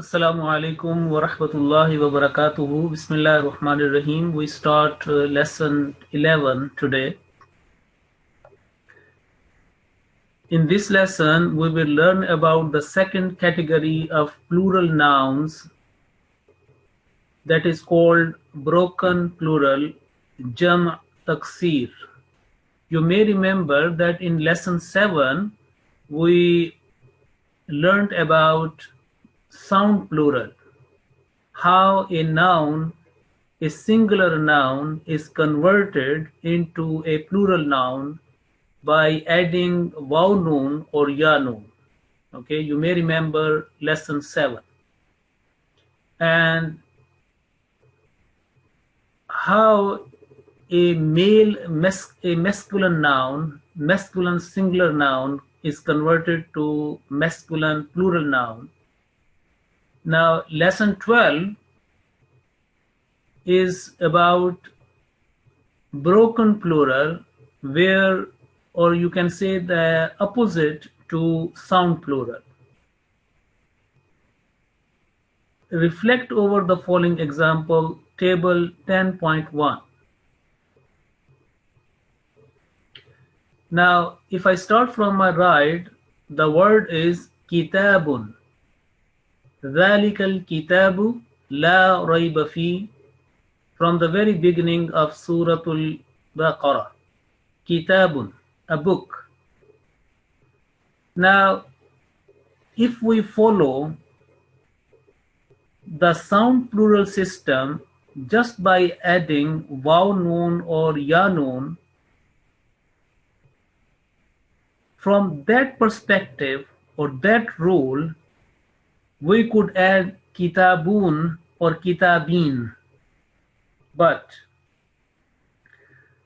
Assalamu alaikum wa rahmatullahi wa barakatuhu. Bismillah ar-Rahman ar-Rahim. We start lesson 11 today. In this lesson, we will learn about the second category of plural nouns that is called broken plural, jam' taksir. You may remember that in lesson 7, we learned about sound plural, how a noun, a singular noun, is converted into a plural noun by adding waw noon or ya noon. Okay, you may remember lesson 7. And how a masculine noun, masculine singular noun, is converted to masculine plural noun. Now, lesson 12 is about broken plural, where, or you can say the opposite to sound plural. Reflect over the following example, table 10.1. Now, if I start from my right, the word is kitabun. ذَلِكَ الْكِتَابُ لَا رَيْبَ فِيهِ, from the very beginning of Suratul Baqarah. Kitabun, a book. Now, if we follow the sound plural system just by adding waw noon or ya noon, from that perspective or that rule, we could add kitabun or kitabin. But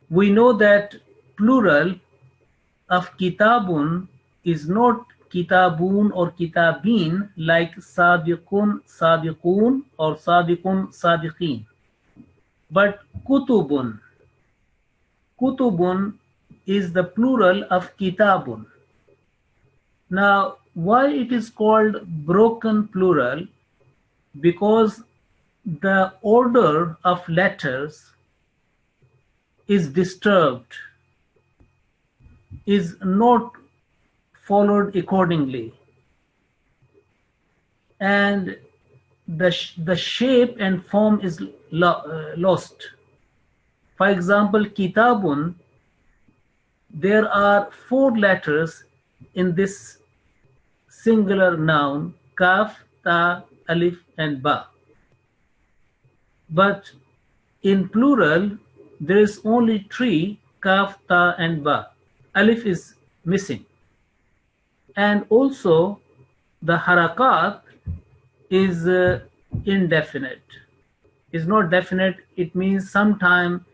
we know that plural of kitabun is not kitabun or kitabin like sabiqun, sabiqun or sabiqun, sabiqin, but kutubun. Kutubun is the plural of kitabun. Now, why it is called broken plural? Because the order of letters is disturbed, is not followed accordingly, and the shape and form is lost. For example, kitabun, there are 4 letters in this singular noun, kaf, ta, alif, and ba. But in plural, there is only 3, kaf, ta, and ba. Alif is missing. And also, the harakat is indefinite. It's not definite. It means sometime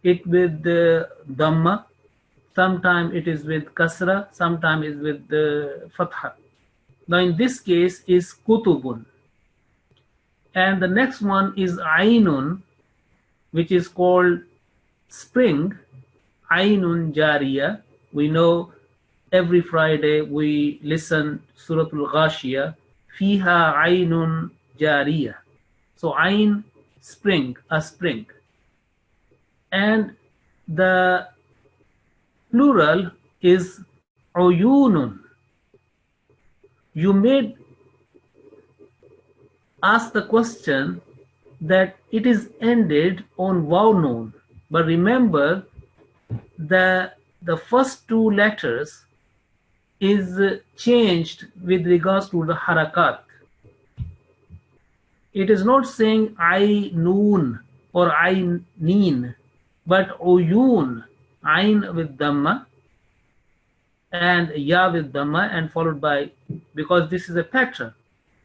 it with the dhamma, sometime it is with kasra, sometime it is with the fatha. Now in this case is kutubun. And the next one is ainun, which is called spring, ainun jariya. We know every Friday we listen Suratul Ghashiyah, fiha ainun jariya. So ain, spring, a spring. And the plural is uyunun. You may ask the question that it is ended on waw noon, but remember the first 2 letters is changed with regards to the harakat. It is not saying I noon or I neen, but uyun, ain with dhamma and ya with dhamma, and followed by, because this is a pattern.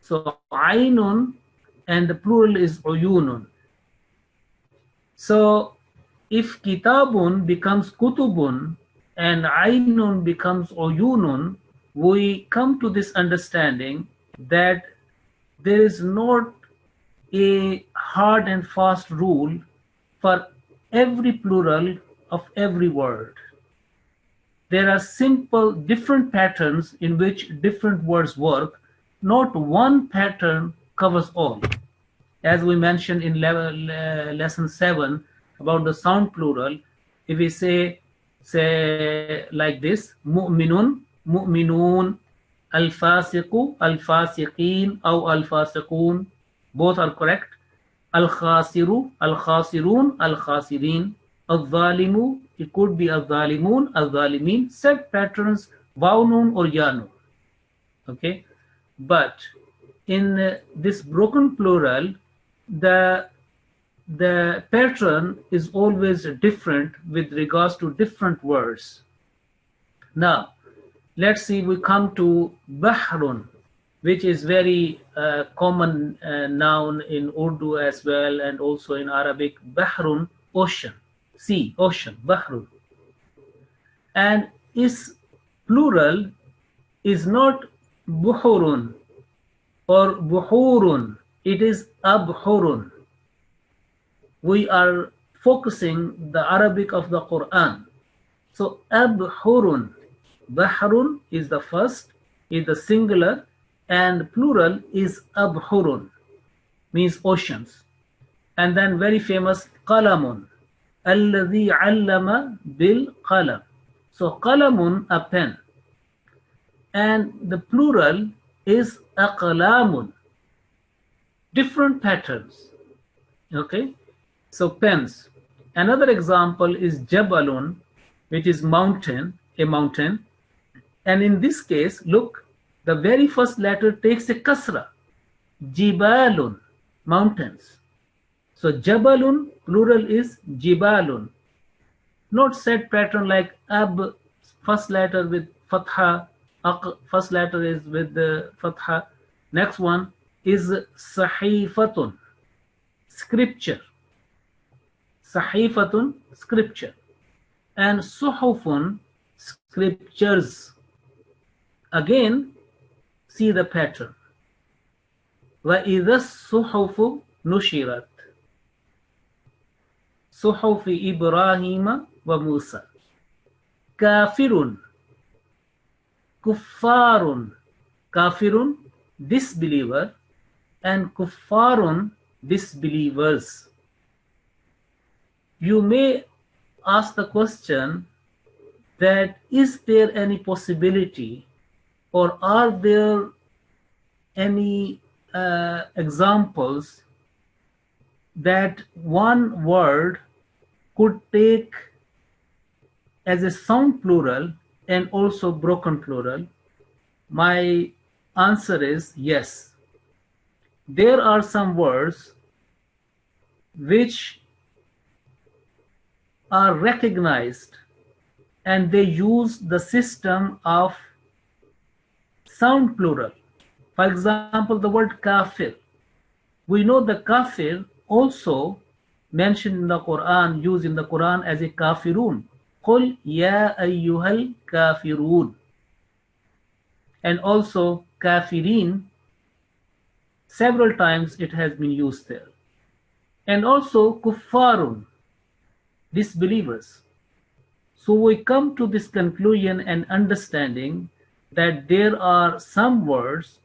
So ainun, and the plural is uyunun. So if kitabun becomes kutubun and ainun becomes uyunun, we come to this understanding that there is not a hard and fast rule for every plural of every word. There are different patterns in which different words work. Not one pattern covers all. As we mentioned in lesson 7 about the sound plural, if we say like this, mu'minun, mu'minun, al-fasiqu, al-fasiqin, or al-fasiqun, both are correct. Al-khasiru, al-khasirun, al-khasirin, al-zalimu, it could be al-zalimun, al-zalimin, set patterns, waw nun or ya nun. Okay, but in this broken plural, the pattern is always different with regards to different words. Now, let's see, we come to bahrun, which is very common noun in Urdu as well, and also in Arabic. Bahrun, ocean, sea, ocean, bahrun. And its plural is not buhurun or buhurun, it is abhurun. We are focusing the Arabic of the Quran. So abhurun, bahrun is the first, is the singular, and plural is abhurun, means oceans. And then very famous qalamun, alladhi allama bil qalam. So qalamun, a pen. And the plural is aqlamun, different patterns. Okay, so pens. Another example is jabalun, which is mountain, a mountain. And in this case, look, the very first letter takes a kasra, jibalun, mountains. So jabalun, plural is jibalun. Not set pattern like ab, first letter with fatha, first letter is with the fatha. Next one is sahifatun, scripture. Sahifatun, scripture. And suhufun, scriptures. Again, see the pattern. وَإِذَا الصُّحُفُ نُشِرَتْ صُحُفِ إِبْرَاهِيمَ وَمُوسَى. Kafirun, kuffarun, kafirun, disbeliever, and kuffarun, disbelievers. You may ask the question that is there any possibility or are there any examples that one word could take as a sound plural and also broken plural? My answer is yes. There are some words which are recognized and they use the system of sound plural. For example, the word kafir. We know the kafir also mentioned in the Quran, used in the Quran as a kafirun. Qul ya ayyuhal kafirun. And also kafirin, several times it has been used there. And also kuffarun, disbelievers. So we come to this conclusion and understanding that there are some words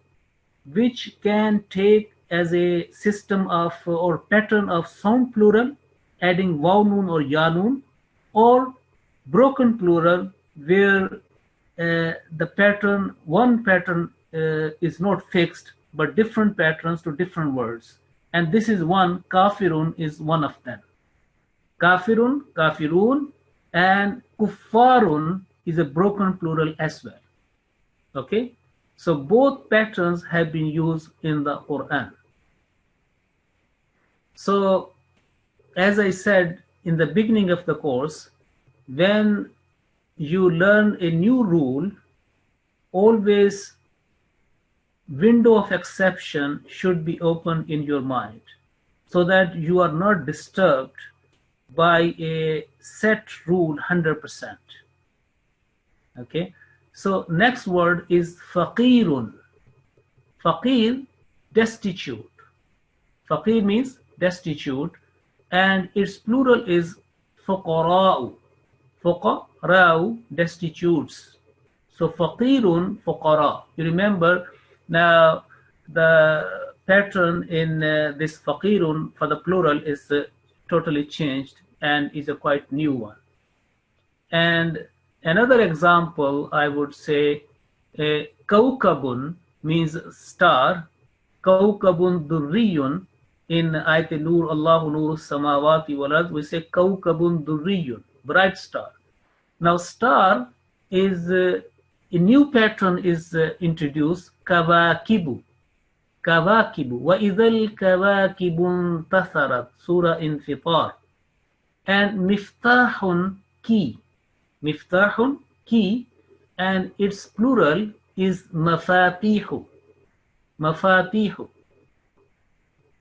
which can take as a system of or pattern of sound plural, adding waw nun or ya nun, or broken plural where the pattern, one pattern is not fixed, but different patterns to different words. And this is one, kafirun is one of them. Kafirun, kafirun, and kuffarun is a broken plural as well. Okay, so both patterns have been used in the Quran. So as I said in the beginning of the course, when you learn a new rule, always window of exception should be open in your mind so that you are not disturbed by a set rule 100%. Okay, so next word is faqirun. Faqir, destitute. Faqir means destitute, and its plural is fuqara'u. Fuqara'u, destitutes. So faqirun, fuqara. You remember now the pattern in this faqirun for the plural is totally changed and is a quite new one. And another example, I would say, kawkabun means star. Kawkabun durriyun. In Ayat Nur, Allahu Nuru Samawati wal Ard, we say kawkabun durriyun, bright star. Now, star is a new pattern is introduced, kawakibu. Kawakibu. Wa idhal kawakibun tatharat, Surah Infitar. And miftahun, key. Miftahun, key, and its plural is mafatihu. Mafatihu.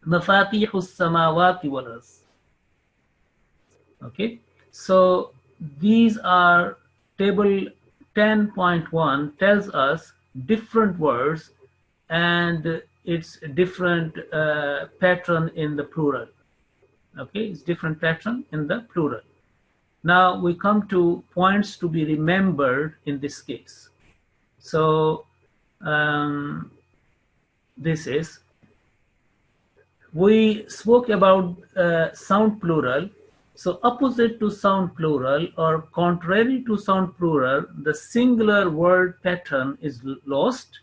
Mafatihu samawati wal ard. Okay, so these are table 10.1 tells us different words and its different pattern in the plural. Okay, it's different pattern in the plural. Now we come to points to be remembered in this case. So this is, we spoke about sound plural. So opposite to sound plural or contrary to sound plural, the singular word pattern is lost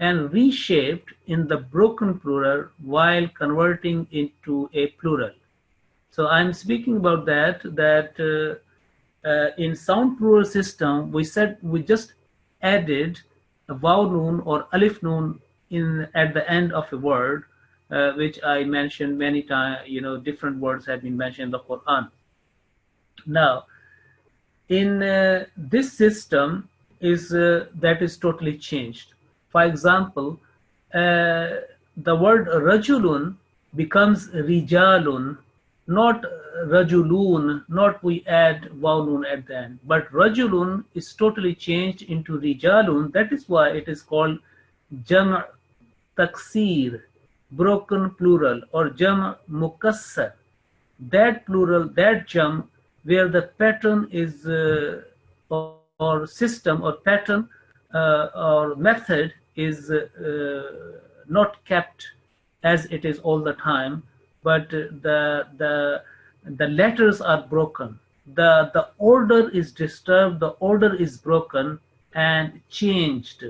and reshaped in the broken plural while converting into a plural. So I'm speaking about that in sound plural system, we said we just added a vowel noon or alif noon at the end of a word, which I mentioned many times. Different words have been mentioned in the Quran. Now, in this system that is totally changed. For example, the word rajulun becomes rijalun, not rajulun, not we add vowel noon at the end, but rajulun is totally changed into rijalun. That is why it is called jam' taksir, broken plural, or jam' mukassar. That plural, that jam', where the pattern is or system or pattern or method is not kept as it is all the time, but the letters are broken. The order is disturbed, the order is broken and changed.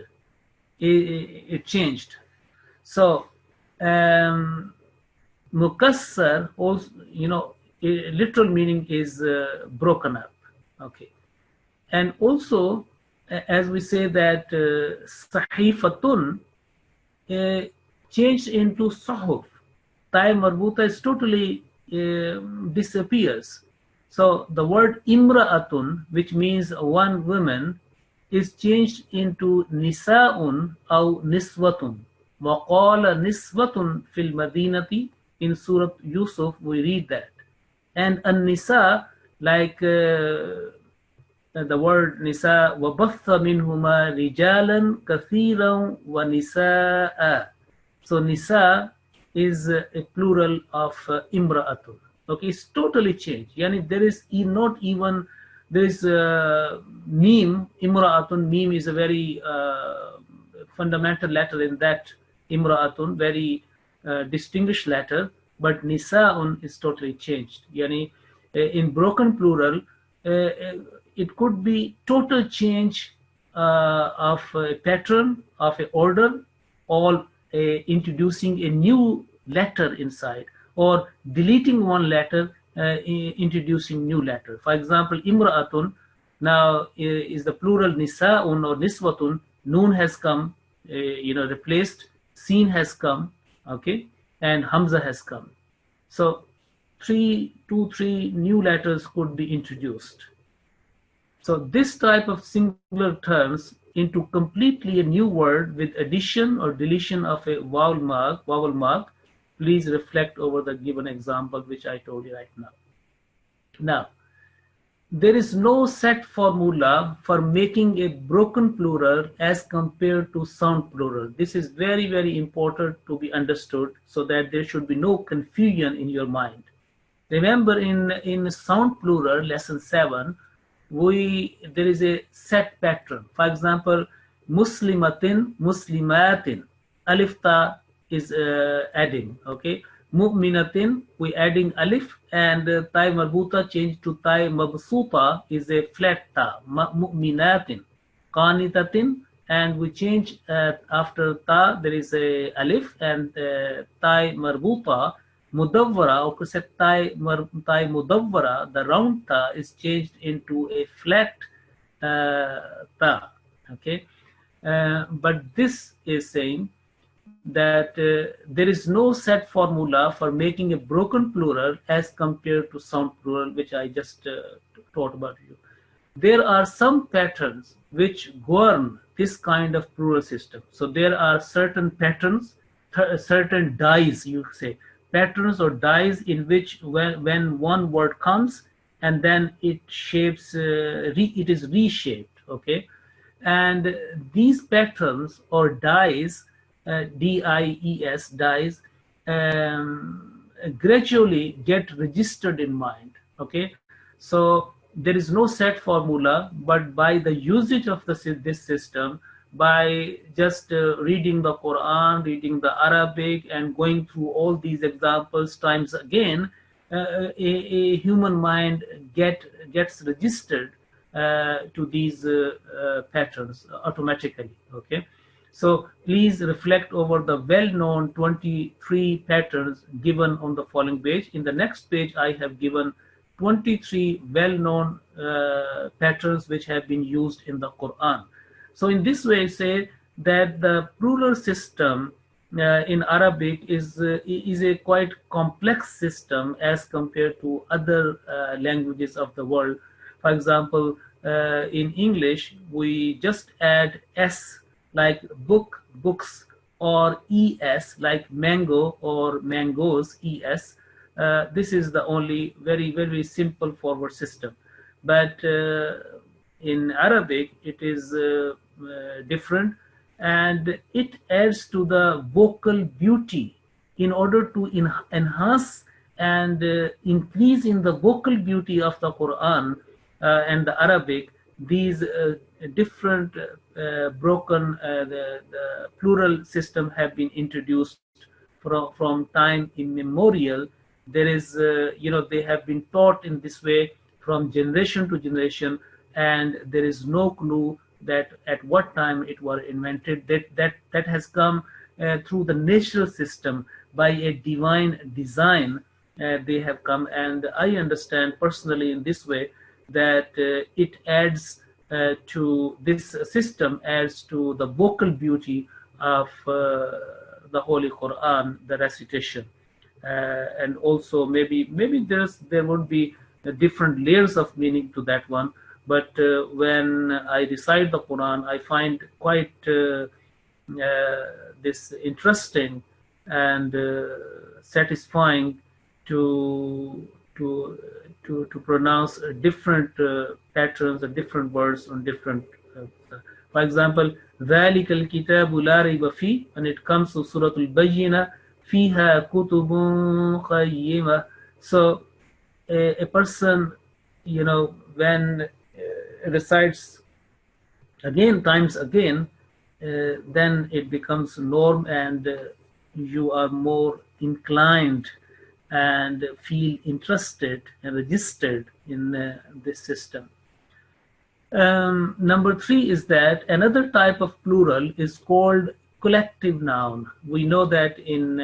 It changed. So mukassar also, literal meaning is broken up. Okay, and also as we say that sahifatun changed into sahuf. Tai marbuta is totally disappears. So the word imra'atun, which means one woman, is changed into nisa'un or niswatun. Waqala niswatun fil madinati. In Surah Yusuf we read that. And an-nisa, like the word nisa, وَبَثَّ مِنْهُمَا رِجَالًا كَثِيرًا وَنِسَاءً. So nisa is a plural of imra'atun. Okay, it's totally changed. Yani there is not even, there is meme, imra'atun. Meme is a very fundamental letter in that imra'atun, very distinguished letter, but nisa'un is totally changed. Yani in broken plural, it could be total change of a pattern, of a order, or introducing a new letter inside, or deleting one letter, introducing new letter. For example, imra'atun now is the plural nisa'un or niswatun. Noon has come, replaced. Sin has come, okay, and hamza has come. So 3 new letters could be introduced. So this type of singular terms into completely a new word with addition or deletion of a vowel mark. Please reflect over the given example which I told you right now. Now, there is no set formula for making a broken plural as compared to sound plural. This is very, very important to be understood so that there should be no confusion in your mind. Remember, in sound plural, lesson 7, there is a set pattern. For example, muslimatin, muslimatin, alif ta is adding. Okay, mu'minatin, we adding alif, and tai marbuta changed to tai mabsuta is a flat ta. Mu'minatin, qanitatin, and we change after ta there is a alif, and tai marbuta mudawwara, or tai mudawwara, the round ta is changed into a flat ta. Okay, but this is saying that there is no set formula for making a broken plural as compared to sound plural, which I just taught about you. There are some patterns which govern this kind of plural system. So there are certain patterns, certain dies, you say, patterns or dies in which when one word comes and then it shapes, it is reshaped, okay? And these patterns or dies, D-I-E-S, dies, gradually get registered in mind, okay? So there is no set formula, but by the usage of this system, by just reading the Quran, reading the Arabic, and going through all these examples times again, a human mind gets registered to these patterns automatically. Okay, so please reflect over the well-known 23 patterns given on the following page. In the next page, I have given 23 well-known patterns which have been used in the Quran. So in this way, say that the plural system in Arabic is a quite complex system as compared to other languages of the world. For example, in English, we just add S like book, books, or ES like mango or mangoes, ES. This is the only very, very simple forward system. But in Arabic, it is different, and it adds to the vocal beauty in order to enhance and increase in the vocal beauty of the Quran and the Arabic. These different broken the plural system have been introduced from time immemorial. There is they have been taught in this way from generation to generation, and there is no clue that at what time it was invented. That has come through the natural system by a divine design. They have come, and I understand personally in this way that it adds to this system, adds to the vocal beauty of the Holy Quran, the recitation. And also maybe there would be different layers of meaning to that one, but when I recite the Quran, I find quite this interesting and satisfying to pronounce different patterns and different words on different. For example, ذَلِكَ الْكِتَابُ لَا رَيْبَ فِيهِ, when it comes to Surah Al-Bayyinah, فِيهَا كُتُبٌ قَيِّمَةٌ. So a person, when recites again times again, then it becomes norm, and you are more inclined and feel interested and registered in this system. Number 3 is that another type of plural is called collective noun. We know that in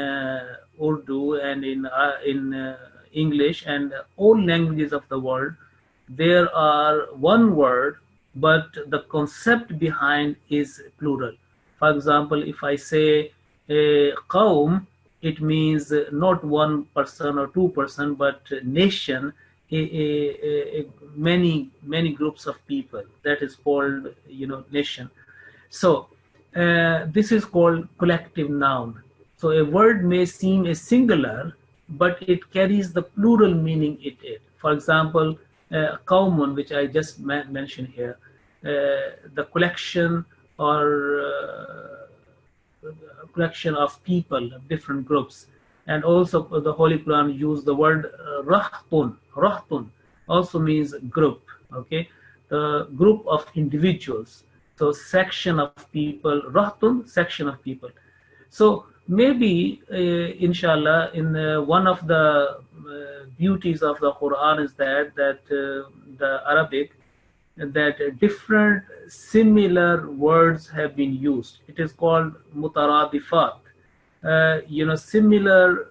Urdu and in English and all languages of the world, there are one word, but the concept behind is plural. For example, if I say qawm, it means not one person or two person, but nation, many groups of people. That is called, nation. So this is called collective noun. So a word may seem a singular, but it carries the plural meaning in it. For example, qawmun, which I just mentioned here, the collection or collection of people, different groups. And also the Holy Quran used the word rahtun. Rahtun also means group, okay? The group of individuals. So section of people, rahtun, section of people. So maybe inshallah, in one of the beauties of the Quran is that the Arabic, that different similar words have been used. It is called mutaradifat. Similar,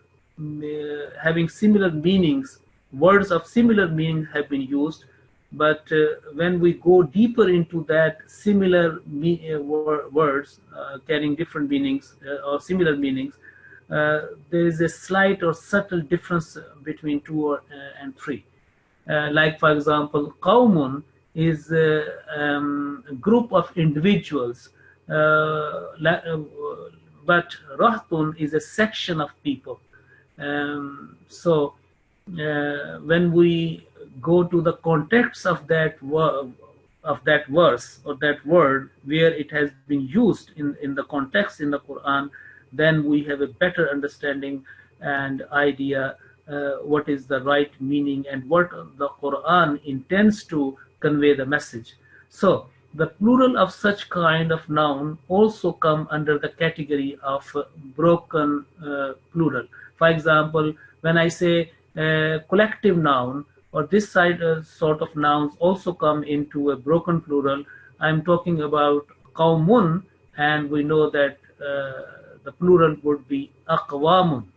having similar meanings, words of similar meaning have been used. But when we go deeper into that similar words carrying different meanings or similar meanings, there is a slight or subtle difference between two and three. Like for example, qawmun is a group of individuals, but rahtun is a section of people. So when we go to the context of that verse or that word, where it has been used in the context in the Quran, then we have a better understanding and idea what is the right meaning and what the Quran intends to convey the message. So the plural of such kind of noun also come under the category of broken plural. For example, when I say collective noun, or this sort of nouns also come into a broken plural. I'm talking about qawmun, and we know that the plural would be aqwamun.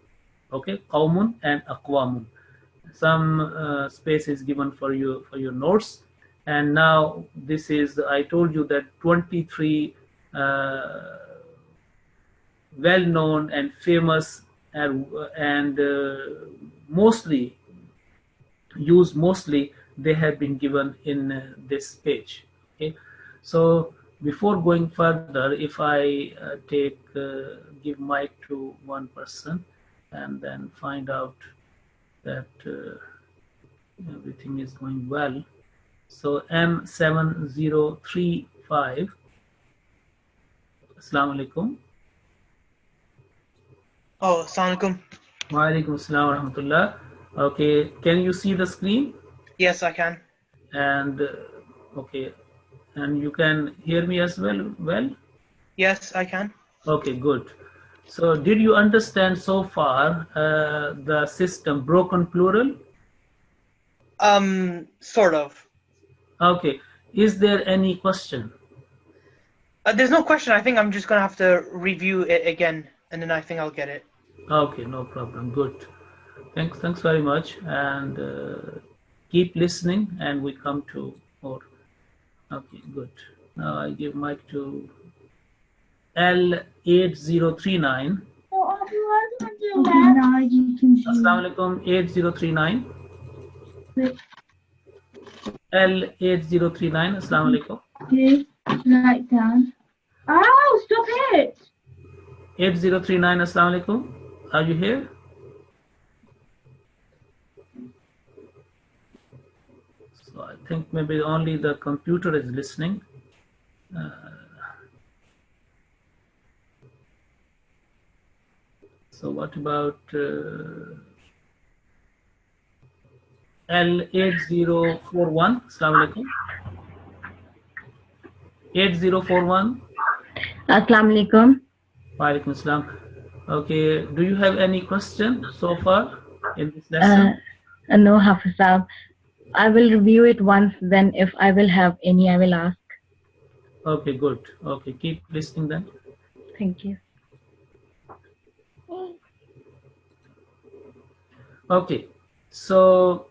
Okay, qawmun and aqwamun. Some space is given for your notes. And now this is, I told you that 23 well-known and famous and mostly they have been given in this page. Okay, so before going further, if I give mic to one person and then find out that everything is going well. So M7035, Assalamu alaikum. Oh, Assalamu alaikum. Wa alaikum assalam wa rahmatullah. Okay, can you see the screen? Yes, I can. And okay, and you can hear me as well? Yes, I can. Okay, good. So did you understand so far the system broken plural? Sort of. Okay, is there any question? There's no question. I think I'm just gonna have to review it again, and then I think I'll get it. Okay, no problem. Good. Thanks very much, and keep listening, and we come to more. Okay, good. Now I give mic to L8039. Assalamu alaikum, 8039. L8039, assalamu alaikum. Okay, write down. Oh, stop it! 8039, assalamu alaikum. Are you here? So I think maybe only the computer is listening. So what about L8041? Assalamu alaikum. 8041. Assalamu alaikum. Wa alaikum assalam. Okay, do you have any question so far in this lesson? No, Hafizab. I will review it once, then if I will have any, I will ask. Okay, good. Okay, keep listening then. Thank you. Okay, so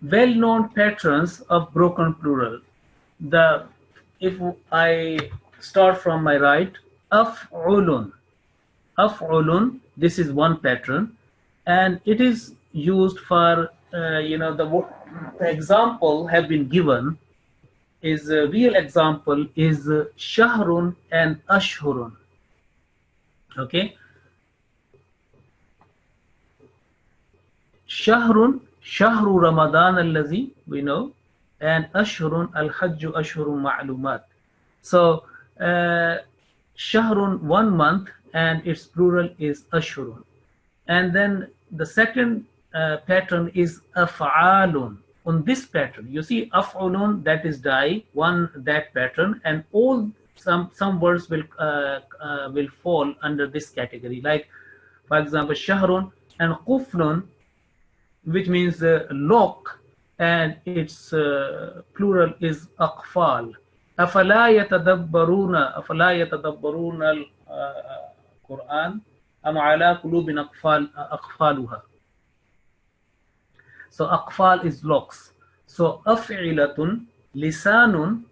well-known patterns of broken plural. If I start from my right, af'ulun. Af'ulun, this is one pattern, and it is used for the example have been given is a real example is shahrun and ashhurun. Okay, shahrun, shahru Ramadan allazi, we know, and ashhurun al-hajju ashhurun ma'lumat. So shahrun, 1 month, and its plural is ashhurun. And then the second pattern is af'alun. On this pattern, you see af'ulun, that is die, that pattern, and all some words will fall under this category. Like, for example, shahrun and quflun, which means lock, and its plural is aqfal. أفلا يتدبرون القرآن أم على قلوب أقفالها. So aqfal is locks. So أفعلة lisanun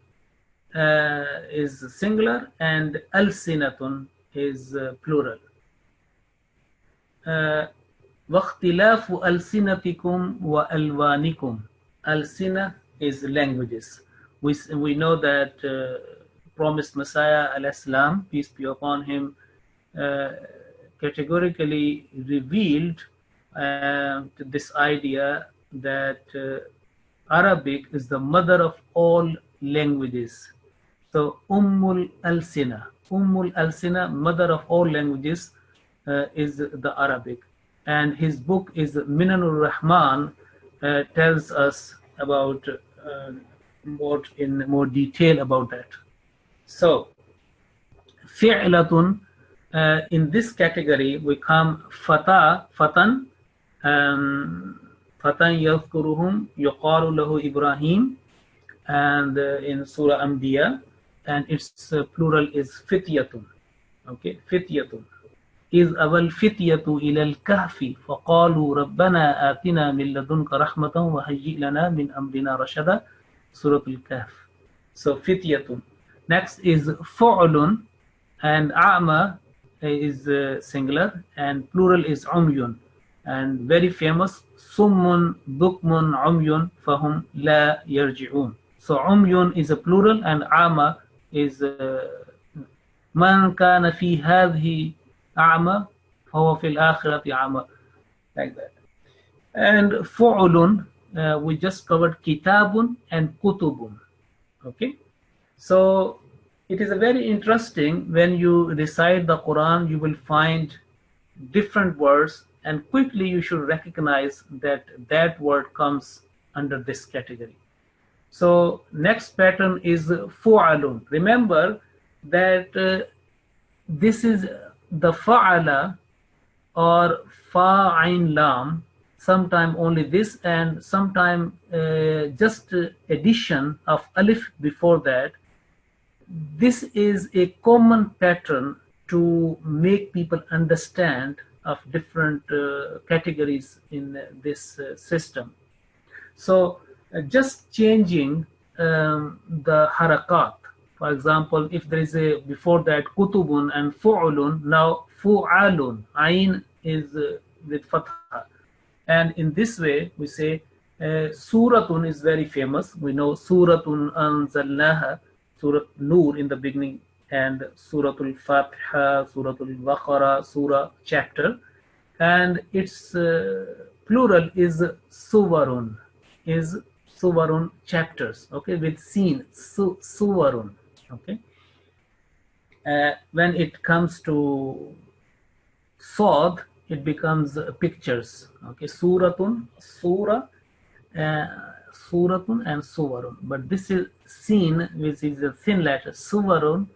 is singular, and alsinatun is plural. واختلاف ألسنتكم وألوانكم. Alsina is languages. We know that promised Messiah al-Islam, peace be upon him, categorically revealed this idea that Arabic is the mother of all languages. So Ummul Alsina, mother of all languages, is the Arabic. And his book is Minanur Rahman, tells us about in more detail about that. So fi'latun, in this category we come fatan yadhkuruhum yuqalu lahu Ibrahim, and in Surah Anbiya, and its plural is fityatun. Okay, fityatun. إذ أبى الفتية إلى الكهف فقالوا ربنا آتنا من لدنك رحمة وهيئ لنا من أمرنا رشدا. Surah Al-Kahf. So fityatun. Next is fu'lun, and a'ma is singular, and plural is umyun. And very famous, summun bukmun umyun fahum la yarji'un. So umyun is a plural, and a'ma is man kana fi hadhihi a'ma fahuwa fil akhirati a'ma, like that. And fu'ulun, we just covered kitabun and kutubun. Okay, so it is a very interesting, when you recite the Quran, you will find different words, and quickly you should recognize that that word comes under this category. So next pattern is fu'alun. Remember that this is the fa'ala or fa'ain lam, sometime only this, and sometime just addition of alif before that. This is a common pattern to make people understand of different categories in this system. So just changing the harakat. For example, if there is a before that kutubun and fu'ulun, now fu'alun, ayn is with fatha. And in this way, we say suratun is very famous. We know suratun anzalnaha, Surah Nur in the beginning, and Suratul Fatiha, Suratul Baqarah, Surah chapter, and its plural is suwarun, chapters. Okay, with sin, suwarun. Okay, when it comes to Sod, it becomes pictures. Okay, suratun, surah, suratun and suwarun. But this is seen, which is a thin letter, suwarun,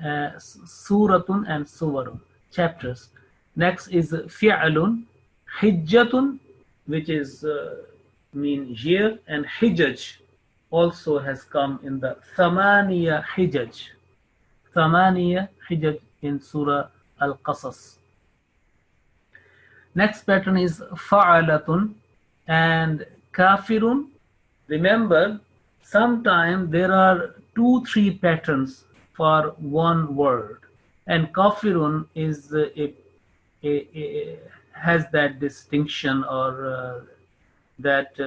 suratun and suwarun, chapters. Next is fi'alun, hijjatun, which is mean year, and hijaj also has come in the thamaniya hijaj in Surah Al-Qasas. Next pattern is fa'alatun and kafirun. Remember, sometimes there are 2-3 patterns for one word, and kafirun is has that distinction, or that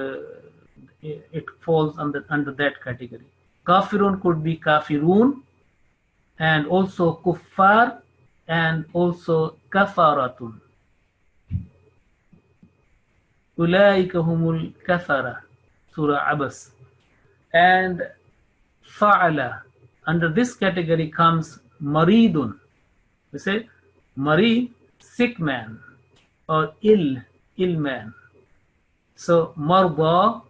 it falls under that category. Kafirun could be kafirun, and also kuffar, and also kafaratun. Ulaika humul kafara, Surah Abbas. And fa'ala, under this category comes maridun. We say marid, sick man, or ill man. So marda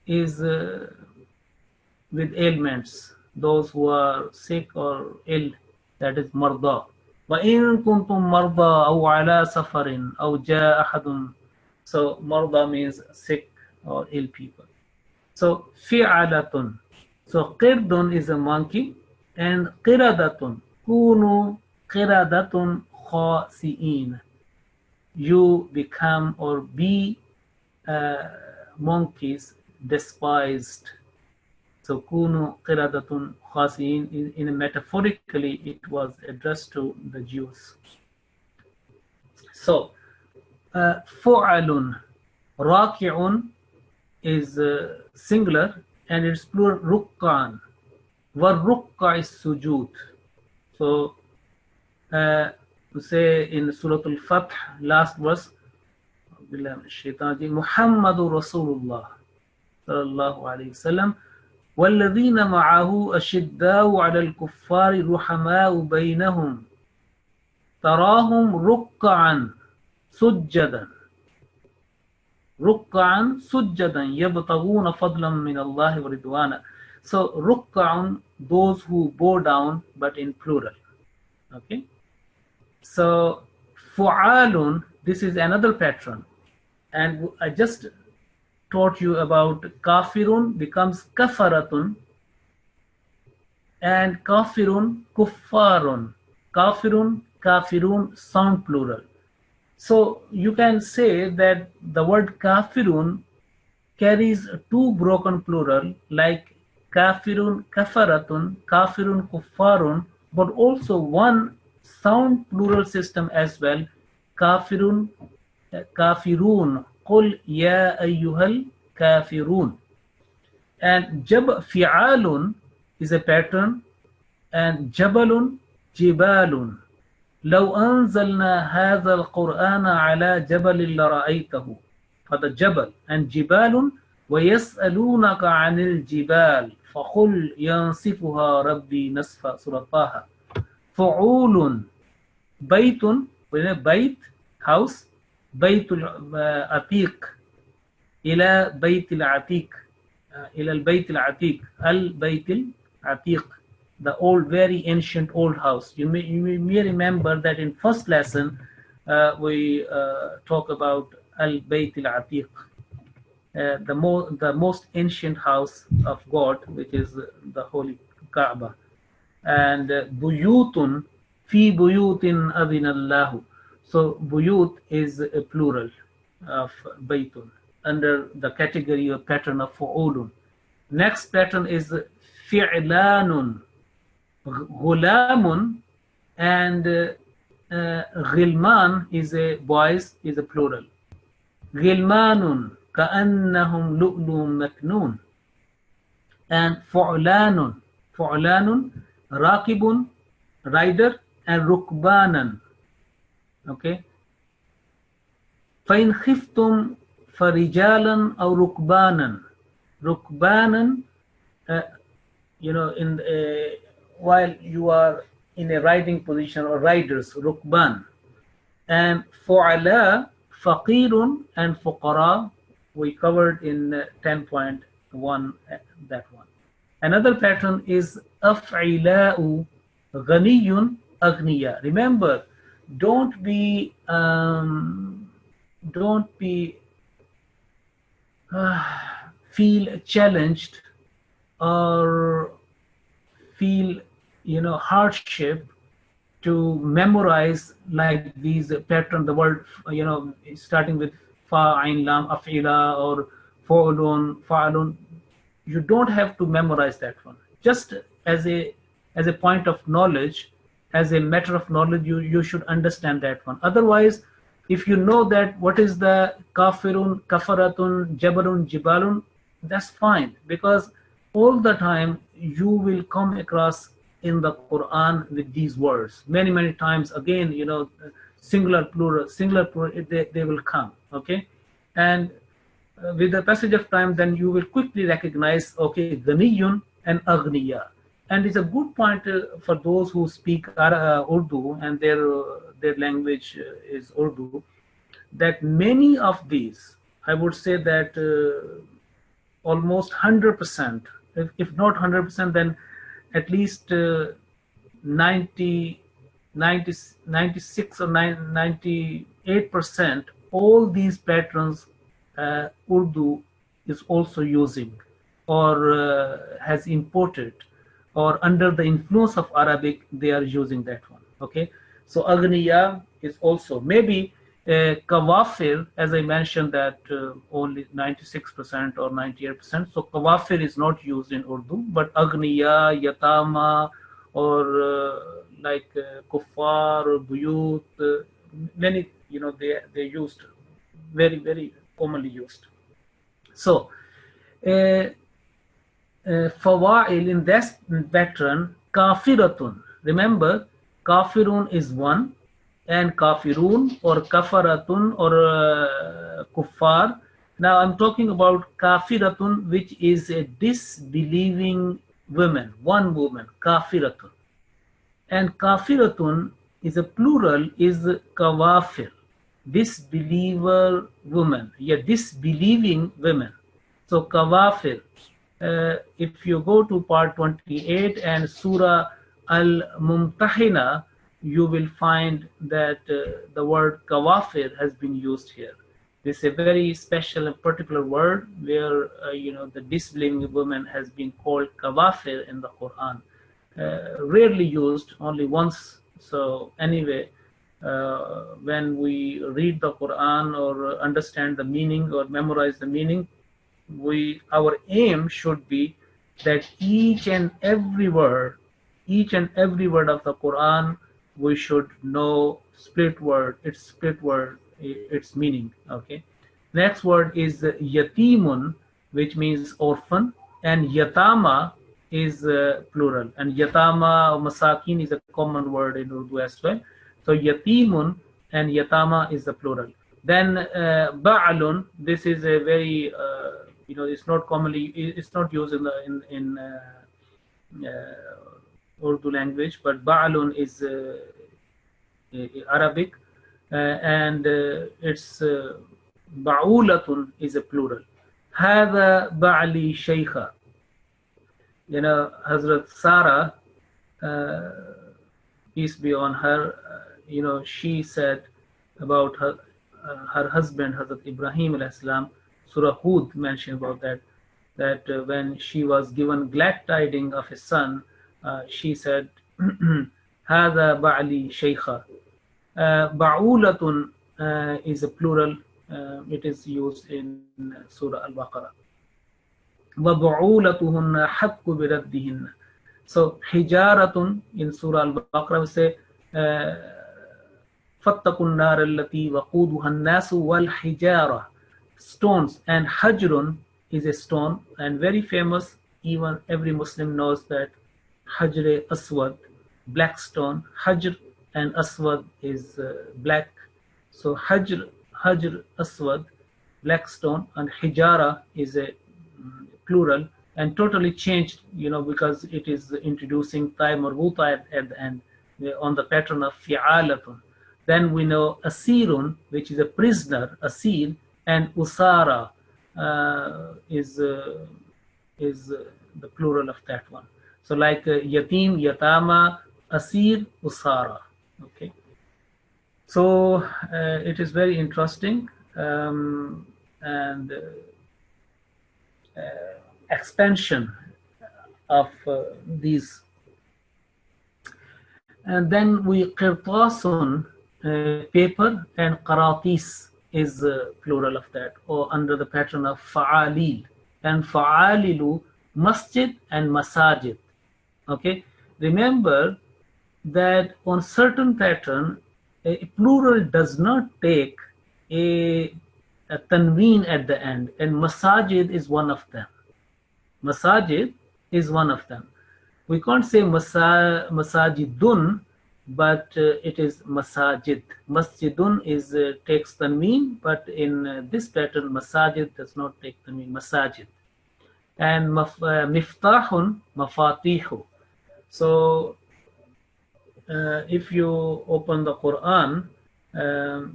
is with ailments. those who are sick or ill, that is marda. وَإِن كُنتُم مَرْضَى أَوْ عَلَى سَفَرٍ أَوْ جَاءَ أَحَدٌ. So marda means sick or ill people. So fi'alatun. So qirdun is a monkey, and qiradatun. Kunu qiradatun khasi'in. You become or be monkeys despised. So kunu qiradatun khasi'in, in metaphorically it was addressed to the Jews. So fu'alun, raki'un is singular and it's plural rukkan. Warukka is sujud. So we say in Surah Al-Fath, last verse, Muhammadur Rasulullah sallallahu alayhi wasallam, والذين معه أشداء على الكفار رحماء بينهم تراهم ركعا سجدا ركعا سجدا يبتغون فضلا من الله ورضوانا. So ركعا, those who bow down, but in plural. Okay. So fu'alun, this is another pattern, and I just taught you about kafirun becomes kafaratun, and kafirun kuffarun. Kafirun, kafirun sound plural. So you can say that the word kafirun carries two broken plural, like kafirun kafaratun, kafirun kuffarun, but also one sound plural system as well, kafirun kafirun, qul ya ayyuhal kafirun. And fi'alun is a pattern, and jabalun jibalun. لو أنزلنا هذا القرآن على جبل لرأيته. For the jabal, and جبال ويسألونك عن الجبال فقل ينصفها ربي نصفا. سورة طه. فعول بيت, بيت house, بيت العتيق إلى بيت العتيق, إلى البيت العتيق, البيت العتيق, the old, very ancient old house. You may remember that in first lesson we talk about al-Bayt al-Atiq, the most ancient house of God, which is the holy Kaaba. And buyutun fi buyutin adinallahu. So buyut is a plural of baytun under the category or pattern of fu'ulun. Next pattern is fi'lanun. Ghulamun and ghilman is a boys, is a plural. Ghilmanun ka'annahum lu'lu'un maknun. And fu'lanun rakibun, rider, and rukbanan. Okay. فَإِنْ خِفْتُمْ فَرِجَالًا أَوْ رُكْبَانًا. Rukbanan, in while you are in a riding position, or riders, rukban. And fu'ala, faqirun, and fuqara, we covered in 10.1, that one. Another pattern is af'ila'u, ghaniyun, aghniya. Remember, don't be feel challenged or feel hardship to memorize like these pattern, the word starting with fa, ain, lam, af'ila, or fa'alun. You don't have to memorize that one. Just as a point of knowledge, as a matter of knowledge, you should understand that one. Otherwise, if you know that what is the kafirun, kafaratun, jabalun, jibalun, that's fine, because all the time you will come across in the Quran with these words many times. Again, singular, plural, they will come. Okay. And with the passage of time, then you will quickly recognize, okay, ghaniyun and aghniya. And it's a good point for those who speak Urdu and their language is Urdu, that many of these, I would say that almost 100%, if not 100%, then at least 90, 90, 96 or 98%, all these patterns Urdu is also using or has imported, or under the influence of Arabic, they are using that one. Okay, so Agniya is also maybe Kawafir, as I mentioned, that only 96% or 98%. So Kawafir is not used in Urdu, but Agniya, Yatama, or like Kuffar or Buyut, many, they used, very, very commonly used. So Fawa'il in this pattern, kafiratun. Remember, kafirun is one, and kafirun or kafaratun or kuffar. Now I'm talking about kafiratun, which is a disbelieving woman, one woman, kafiratun. And kafiratun is a plural, is kawafir, disbeliever woman, yeah, disbelieving women. So kawafir. If you go to part 28 and Surah Al-Mumtahina, you will find that the word kawafir has been used here. This is a very special and particular word where the disbelieving woman has been called kawafir in the Quran. Rarely used, only once. So anyway, when we read the Quran or understand the meaning or memorize the meaning, our aim should be that each and every word of the Quran, we should know its meaning. Okay. Next word is yatimun, which means orphan, and yatama is plural, and yatama or masakin is a common word in Urdu as well. So yatimun and yatama is the plural. Then ba'alun, this is a very it's not used in Urdu language, but ba'alun is Arabic, and it's ba'ulatun is a plural. Hada ba'ali shaykha. Hazrat Sarah, peace be on her, she said about her husband, Hazrat Ibrahim alayhi salam. Surah Hud mentioned about that when she was given glad tidings of a son, she said, "Hada ba'ali shaykha." Ba'ulatun is a plural. It is used in Surah Al-Baqarah. وَبُعُولَتُهُنَّ حَقُّ بِرَدِّهِنَّ. So hijaratun in Surah Al-Baqarah we say فَاتَّقُوا النَّارَ الَّتِي وَقُودُهَا النَّاسُ وَالْحِجَارَةُ. Stones, and hajrun is a stone, and very famous, even every Muslim knows that hajr aswad, black stone. Hajr and aswad is black, so hajr aswad, black stone, and hijara is a plural, and totally changed, because it is introducing tay marbuta at the end on the pattern of fi'alatun. Then we know asirun, which is a prisoner, asir, and usara is the plural of that one. So like yatim, yatama, asir, usara. Okay. So it is very interesting, and expansion of these. And then we qirtasun, paper, and qaratis is plural of that, or under the pattern of fa'alil, and fa'alilu, masjid and masajid. Okay, remember that on certain pattern a plural does not take a tanween at the end, and masajid is one of them. Masajid is one of them. We can't say masajidun, but it is masajid. Masjidun is takes tanween, but in this pattern masajid does not take tanween, masajid. And miftahun, mafatihu. So if you open the Quran,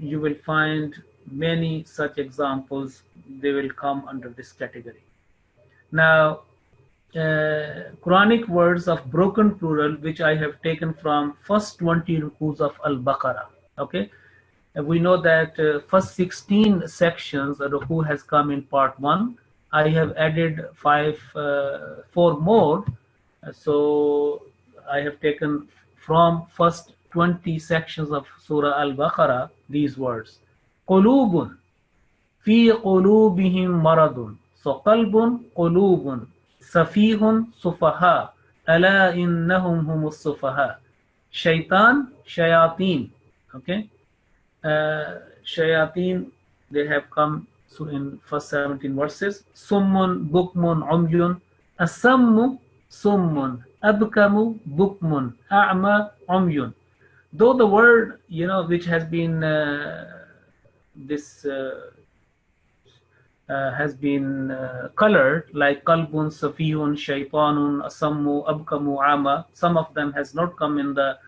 you will find many such examples. They will come under this category. Now Quranic words of broken plural, which I have taken from first 20 rukus of Al-Baqarah. Okay, we know that first 16 sections of ruku has come in part 1. I have added 4 more. So I have taken from first 20 sections of Surah Al-Baqarah these words. قلوب في قلوبهم مرض. So قلب قلوب سفيه سفهاء ألا إنهم هم السفهاء. Shaitan shayateen. Okay. Shayateen, they have come in first 17 verses. Summun bukmun umyun. Asammu summun abkamu bukmun a'ma umyun. Though the word, which has been has been colored like kalbun, safihun, shaitanun, asammu, abkamu, ama. Some of them has not come in the,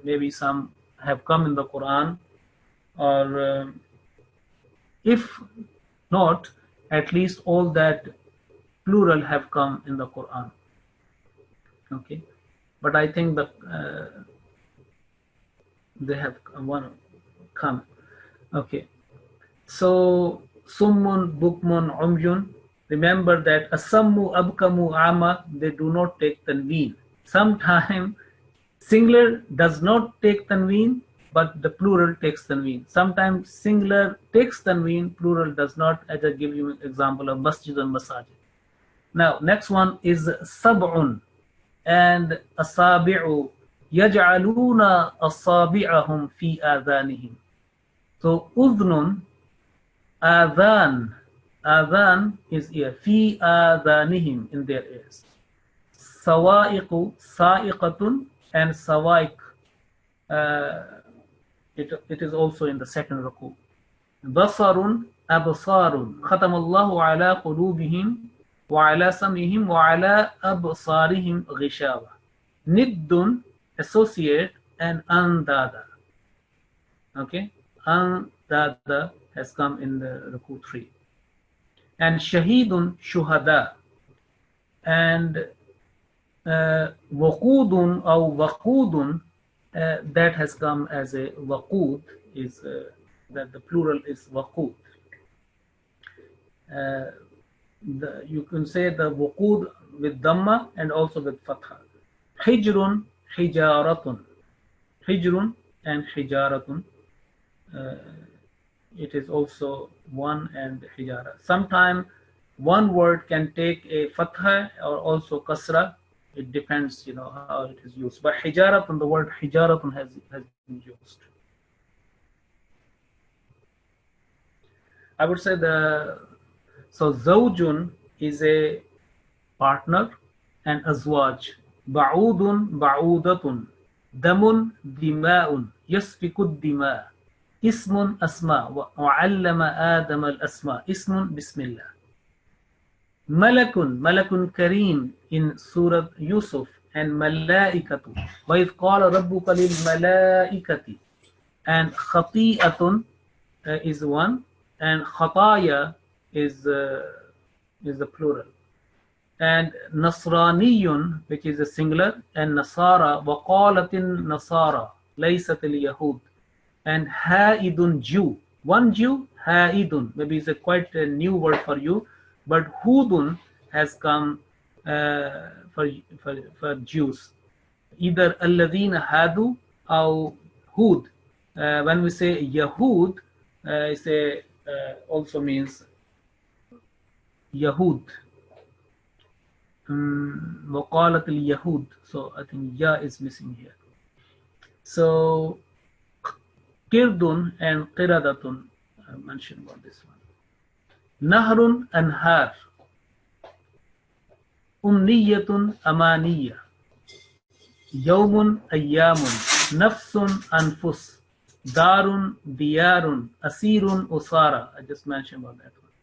maybe some have come in the Quran, or if not, at least all that plural have come in the Quran. Okay, but I think that they have come. Okay. So, summun, bukmun, umyun. Remember that asammu, abkamu, ama, they do not take tanween. Sometimes singular does not take tanween, but the plural takes tanween. Sometimes singular takes tanween, plural does not, as I give you an example of masjid and masajid. Now, next one is sab'un and asabi'u. Yaj'aluna asabi'ahum fi adhanihim. So, udhnun, adhan. Adhan is ear. Fi adhanihim, in their ears. Sawa'iqu, sa'iqatun, and sawa'iq. It is also in the second ruku. Basarun, absarun. Khatamallahu ala qulubihim wa ala sam'ihim wa ala absarihim ghishawa. Niddun, associate, and andada. Okay, andada has come in the ruku 3. And shahidun, shuhada. And waqudun or waqudun, that has come as a waqud, is that the plural is waqud. You can say the waqud with dhamma and also with fatha. Hijrun, hijaratun. Hijrun and hijaratun. It is also one and hijara. Sometimes one word can take a fatha or also kasra. It depends, how it is used. But hijaratun, the word hijaratun has been used. I would say so zawjun is a partner, and azwaj. Ba'udun, ba'udatun. Damun, dima'un. Yasfikud dima'. Ismun asma. Wa'allama Adam al-asma. Ismun bismillah. Malakun, Malakun Kareem in Surah Yusuf, and Malaikatu. وَإِذْ قَالَ رَبُّكَ لِلْمَلَائِكَةِ. And Khati'atun is one, and Khataya is the plural. And Nasraniyun, which is a singular, and Nasara, وَقَالَتٍ Nasara, لَيْسَتِ الْيَهُودِ. And Ha'idun, Jew. One Jew, Ha'idun. Maybe it's quite a new word for you. But Hudun has come for Jews. Either Alladina Hadu or Hud. When we say Yahud, also means Yahud. Waqalat al-Yahud. So I think Ya is missing here. So Kirdun and Qiradatun, I mentioned about this one. Nahrun, anhar. Umniyatun, amaniya. Yawmun, ayyamun. Nafsun, anfus. Darun, diyarun. Asirun, usara. I just mentioned about that one.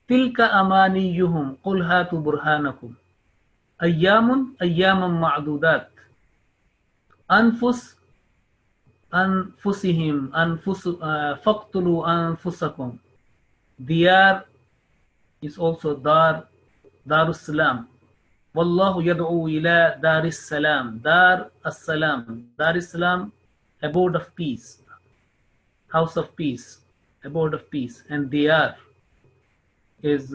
Tilka amaniyuhum. Qul hatu burhanakum. Ayyamun, ayyaman ma'dudat. Anfus, anfusihim, faqtulu anfusakum. Diyar is also Darus Salam. Wallahu yad'u ila Daris Salam. Dar as-Salam. Daris Salam, abode of peace, house of peace, abode of peace. And Diyar is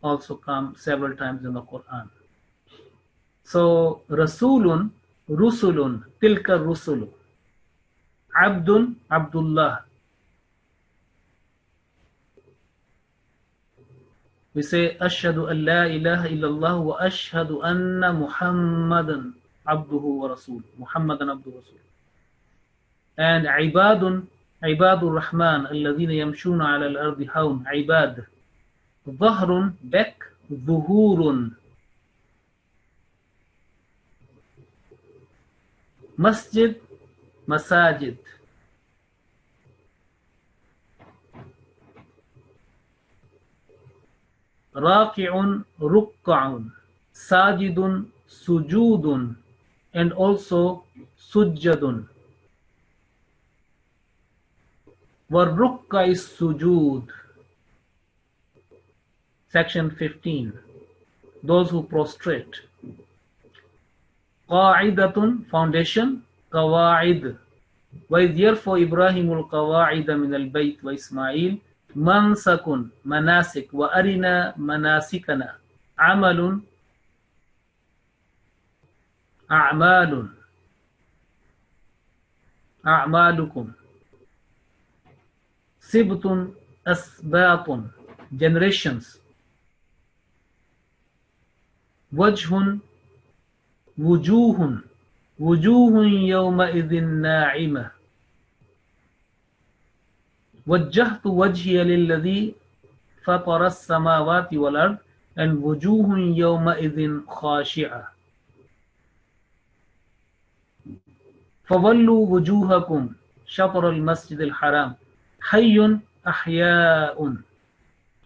also come several times in the Quran. So Rasulun, Rusulun, Tilka Rusulu. Abdun, Abdullah. We say Ashhadu an la ilaha illallah wa ashhadu anna Muhammadan abduhu wa rasul. Muhammadan abduhu wa rasul. And Ibadun, Ibadur Rahman, alladhina yamshuna ala al-ardi hawn. Ibad. Dhahrun, back. Dhuhurun. Masjid, Masajid. Raki'un, Rukka'un. Sajidun, Sujudun. And also Sujjadun. Warrukka is Sujud. Section 15. Those who prostrate. Qa'idatun, foundation. Qawa'id. وَإِذْ يَرْفَعُ إِبْرَاهِيمُ الْقَوَاعِدَ مِنَ الْبَيْتِ وَإِسْمَاعِيلُ مَنْسَكٌ مناسك وَأَرِنَا مَناسِكَنَا عَمَلٌ أَعْمَالٌ أَعْمَالُكُمْ سِبْطٌ أَسْبَاطٌ generations وَجْهٌ وُجُوهٌ وُجُوهٌ يَوْمَئِذٍ نَاعِمَةٌ وَجَّهْتُ وَجْهِيَ لِلَّذِي فَطَرَ السَّمَاوَاتِ وَالْأَرْضِ and وُجُوهٌ يَوْمَئِذٍ خَاشِعَةٌ فَوَلُّوا وُجُوهَكُمْ شَطْرَ الْمَسْجِدِ الْحَرَامِ حَيٌّ أَحْيَاءٌ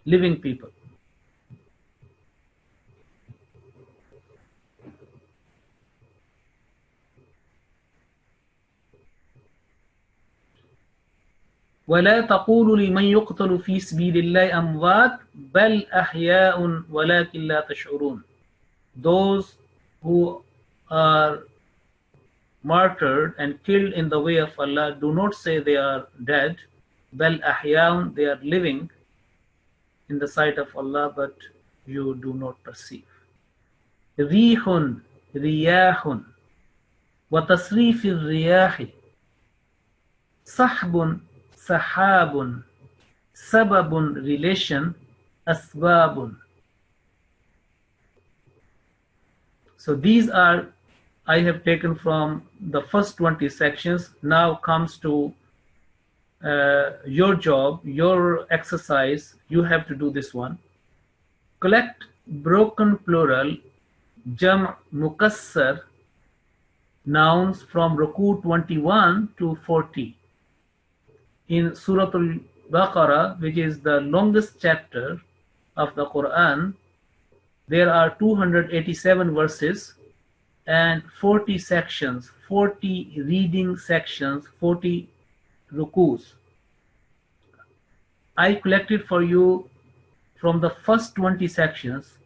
living people. ولا تقولوا لمن يقتل في سبيل الله أموات بل أحياء ولكن لا تشعرون. Those who are martyred and killed in the way of Allah, do not say they are dead. بل أحياء, they are living in the sight of Allah, but you do not perceive. ريح رياح وتصريف الرياح صحب Sahabun, sababun, relation, asbabun. So these are, I have taken from the first 20 sections. Now comes to your job, your exercise. You have to do this one. Collect broken plural, jam' mukassar, nouns from Ruku 21 to 40. In Surah Al-Baqarah, which is the longest chapter of the Quran, there are 287 verses and 40 sections, 40 reading sections, 40 rukus. I collected for you from the first 20 sections.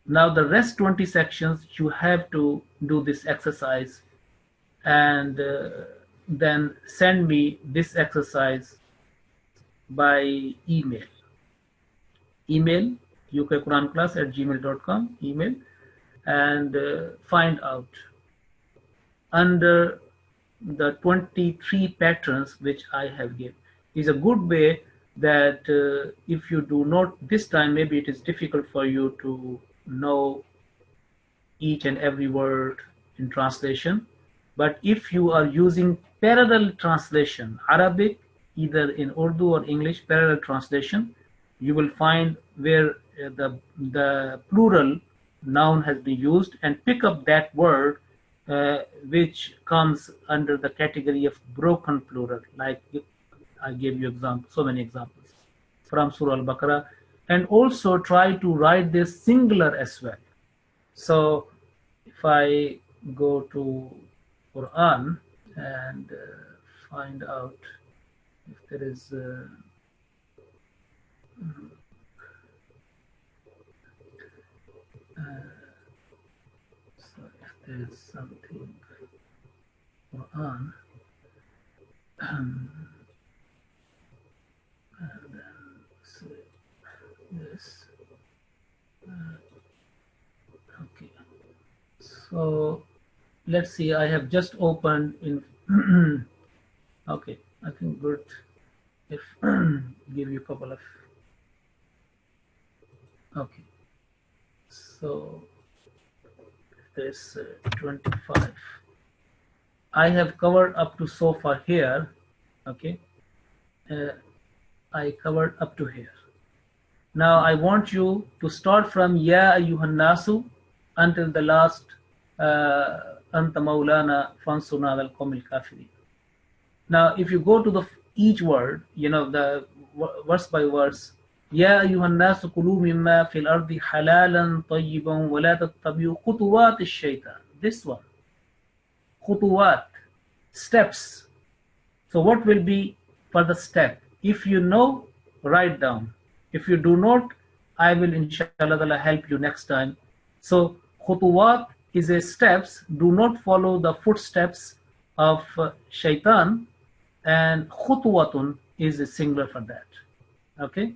Now the rest 20 sections, you have to do this exercise and then send me this exercise by email. Email ukquranclass@gmail.com, email, and find out under the 23 patterns which I have given. Is a good way that if you do not this time, maybe it is difficult for you to know each and every word in translation. But if you are using parallel translation, Arabic, either in Urdu or English, parallel translation, you will find where the plural noun has been used and pick up that word which comes under the category of broken plural. Like I gave you so many examples from Surah Al-Baqarah, and also try to write this singular as well. So if I go to Quran and find out if there is So if there is something Quran, and then say this. Okay. So let's see. I have just opened in. Okay, I think good if give you a couple of. Okay. So there's 25. I have covered up to so far here. Okay. I covered up to here. Now I want you to start from Ya Ayyuhan Nasu until the last Anta Maulana Fansuna al Qawmil Kafirin. Now if you go to the each word, you know, the verse by verse, Ya Ayyuhan Nasu kulu mimma fil ardi halalan tayyiban wa la tattabi'u khutuwat ash-shaytan. This one. Khutuwat, steps. So what will be for the step? If you know, write down. If you do not, I will inshallah help you next time. So khutuwat is a steps. Do not follow the footsteps of shaitan, and khutuwatun is a singular for that. Okay.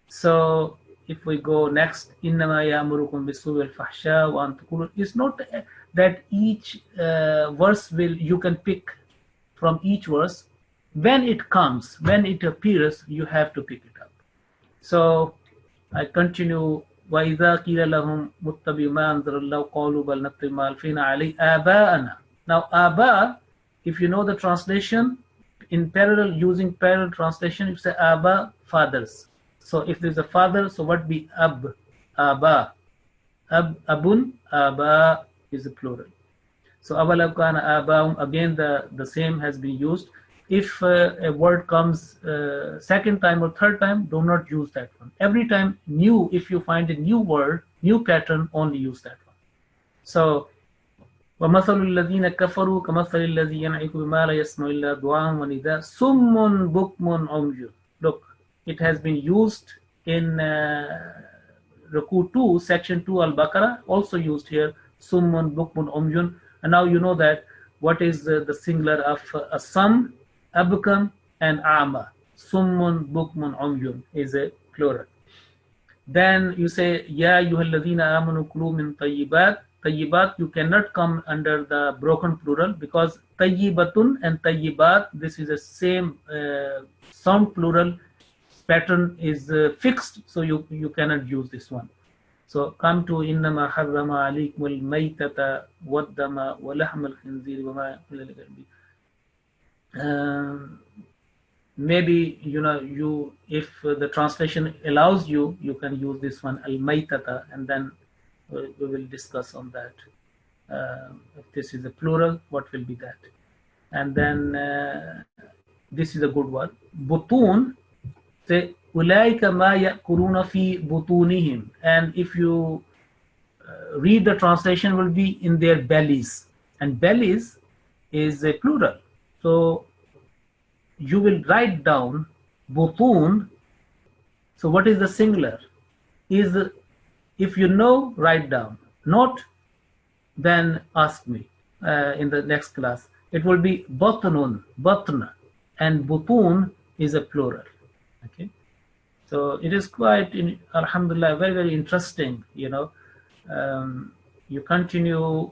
So if we go next, innama ya'murukum bis-su'i wal-fahsha wa an taqulu, it's not that each verse will you can pick from each verse. When it comes, when it appears, you have to pick it up. So I continue. وَإِذَا قِيلَ لَهُمْ مُتَّبِعُوا مَا أَنزَلَ اللَّهُ قَالُوا بَلْ نَتَّبِعُ مَا أَلْفَيْنَا عَلَيْهِ آبَاءَنَا. Now aba, if you know the translation, in parallel, using parallel translation, you say aba, fathers. So if there's a father, so what be ab, aba, abun, aba is a plural. So awalaw kana abaum, again the same has been used. If a word comes second time or third time, do not use that one. Every time new, if you find a new word, new pattern, only use that one. So وَمَثَلُ الَّذِينَ كَفَرُوا كَمَثَلِ الَّذِي يَنْعِقُ بِمَا لَا يَسْمَعُ إِلَّا دُعَاءً وَنِدَاءً صُمٌّ بُكْمٌ عُمْيٌ. Look, it has been used in Ruku 2, section 2 Al-Baqarah, also used here, Summun, Bukmun, Umyun. And now you know that what is the singular of a sum, Abukam, and Ama. Summun, Bukmun, Umyun is a plural. Then you say, Ya ayyuhalladhina amanu kulu min tayyibat. Tayyibat, you cannot come under the broken plural because tayyibatun and tayyibat, this is the same sound plural. Pattern is fixed, so you cannot use this one. So come to innama harrama alaykumul maytata waddama wa lahmal khinzir wa ma maybe you if the translation allows you, you can use this one al maytata, and then we will discuss on that. If this is a plural, what will be that? And then this is a good one. Butun. Say ulaika ma ya'kuluna fi butunihim, and if you read the translation, will be in their bellies, and bellies is a plural. So you will write down butun. So what is the singular? Is if you know, write down. Not, then ask me in the next class. It will be batnun, batna, and butun is a plural. Okay, so it is quite, alhamdulillah, very, very interesting. You continue.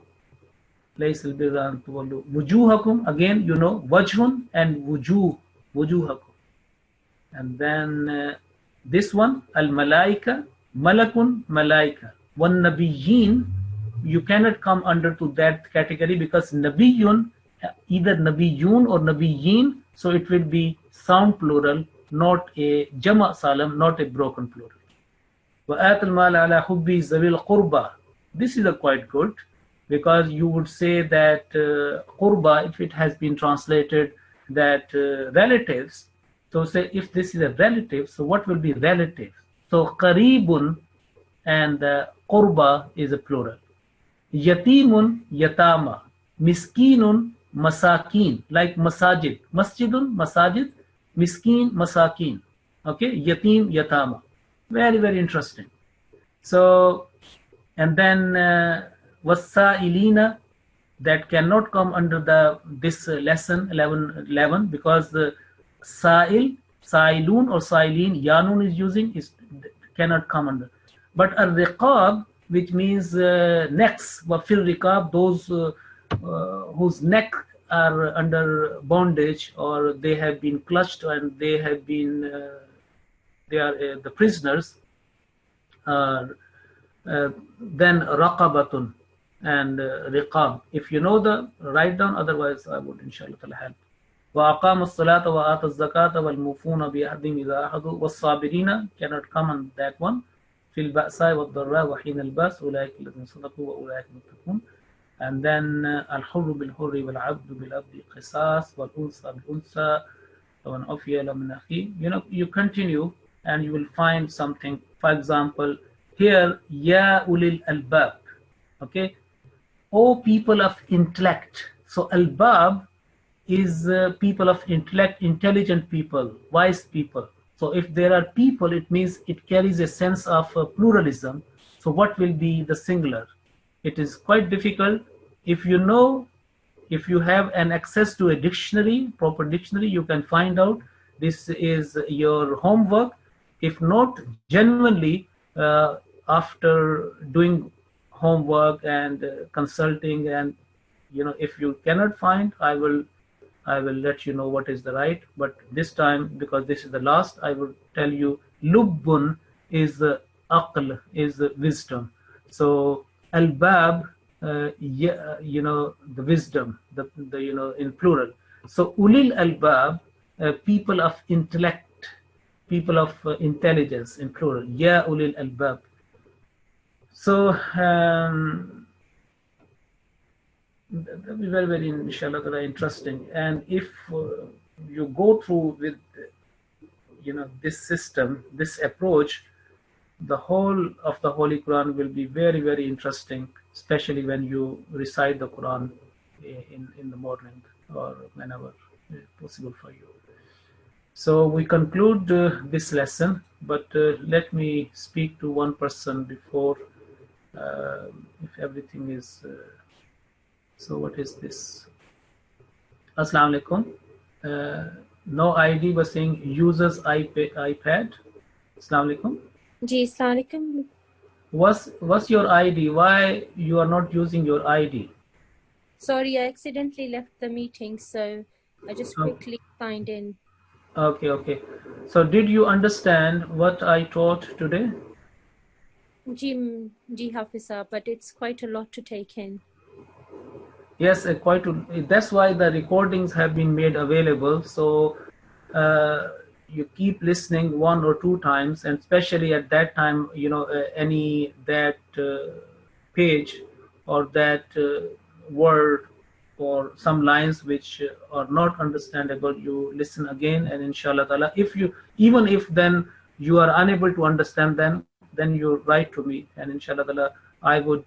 Wujuhakum, again, wajhun and wujuhakum. And then this one, al-malaika, malakun, malaika. One nabiyyin, you cannot come under to that category because nabiyyun, either nabiyyun or nabiyyin, so it will be sound plural, not a jama salam, not a broken plural. وَآتَ الْمَالَ عَلَى حُبِّهِ ذَوِي الْقُرْبَى. This is a quite good, because you would say that qurba, if it has been translated that relatives, so say if this is a relative, so what will be relative? So qaribun and qurba is a plural. Yatimun, yatama. Miskinun, masakin, like masajid. Masjidun, masajid. Miskin, masakin. Okay, yatim, yatama. Very, very interesting. So, and then wasa'ilina, that cannot come under this lesson 11 because the sa'il, sa'ilun or sa'ilin, yanun is using, is cannot come under. But a riqab, which means necks, wa fil riqab, those whose neck are under bondage, or they have been clutched and they have been they are the prisoners, then raqabatun and riqab. If you know the, write down, otherwise I would inshallah help. وأقام الصلاة وآتى الزكاة والموفون بعهدهم إذا عاهدوا والصابرين cannot come on that one. في البأساء والضراء وحين البأس أولئك الذين صدقوا وأولئك المتقون. And then الحر بالحر والعبد بالعبد قصاص والأنثى بالأنثى ومن عفي له من أخيه. You know, you continue and you will find something. For example, here, Ya ulil albab. Okay, O people of intellect. So albab is people of intellect, intelligent people, wise people. So if there are people, it means it carries a sense of pluralism. So what will be the singular? It is quite difficult. If you know, if you have an access to a dictionary, proper dictionary, you can find out. This is your homework. If not, genuinely, after doing homework and consulting, and you know, if you cannot find, I will let you know what is the right. But this time, because this is the last, I will tell you lubbun is aql, is wisdom. So albab, you know, the wisdom, the you know, in plural. So ulil albab, people of intellect, people of intelligence, in plural. Ya ulil albab. So that will be very, very, inshallah, very interesting. And if you go through with, you know, this system, this approach, the whole of the Holy Quran will be very, very interesting, especially when you recite the Quran in the morning or whenever possible for you. So we conclude this lesson, but let me speak to one person before, if everything is. So what is this? Assalamu alaikum. No ID was saying users iPad. Assalamu alaikum. Ji, Assalamu alaikum. What's your ID? Why you are not using your ID? Sorry, I accidentally left the meeting, so I just quickly signed in. Okay. So did you understand what I taught today? Ji Hafisa, but it's quite a lot to take in. Yes, that's why the recordings have been made available. So you keep listening 1 or 2 times, and especially at that time, you know, any that page or that word or some lines which are not understandable, you listen again, and inshallah ta'ala, even if then you are unable to understand them, then you write to me, and inshallah ta'ala, I would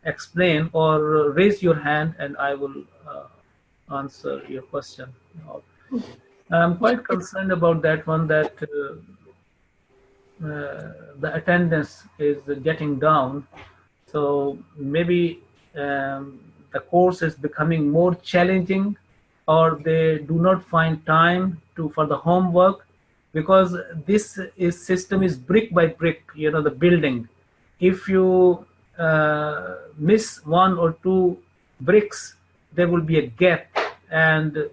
explain or raise your hand and I will answer your question. I'm quite concerned about that one, that the attendance is getting down. So maybe the course is becoming more challenging, or they do not find time for the homework, because this system is brick by brick, you know, the building. If you miss 1 or 2 bricks, there will be a gap, and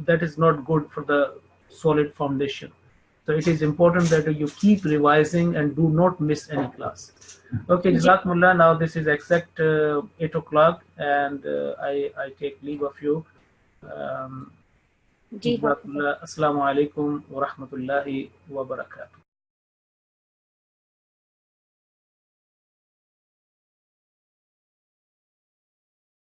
that is not good for the solid foundation. So it is important that you keep revising and do not miss any class. Okay, Jazakumullah. Now this is exact 8 o'clock, and I take leave of you. Assalamu alaikum wa rahmatullahi wa barakatuh.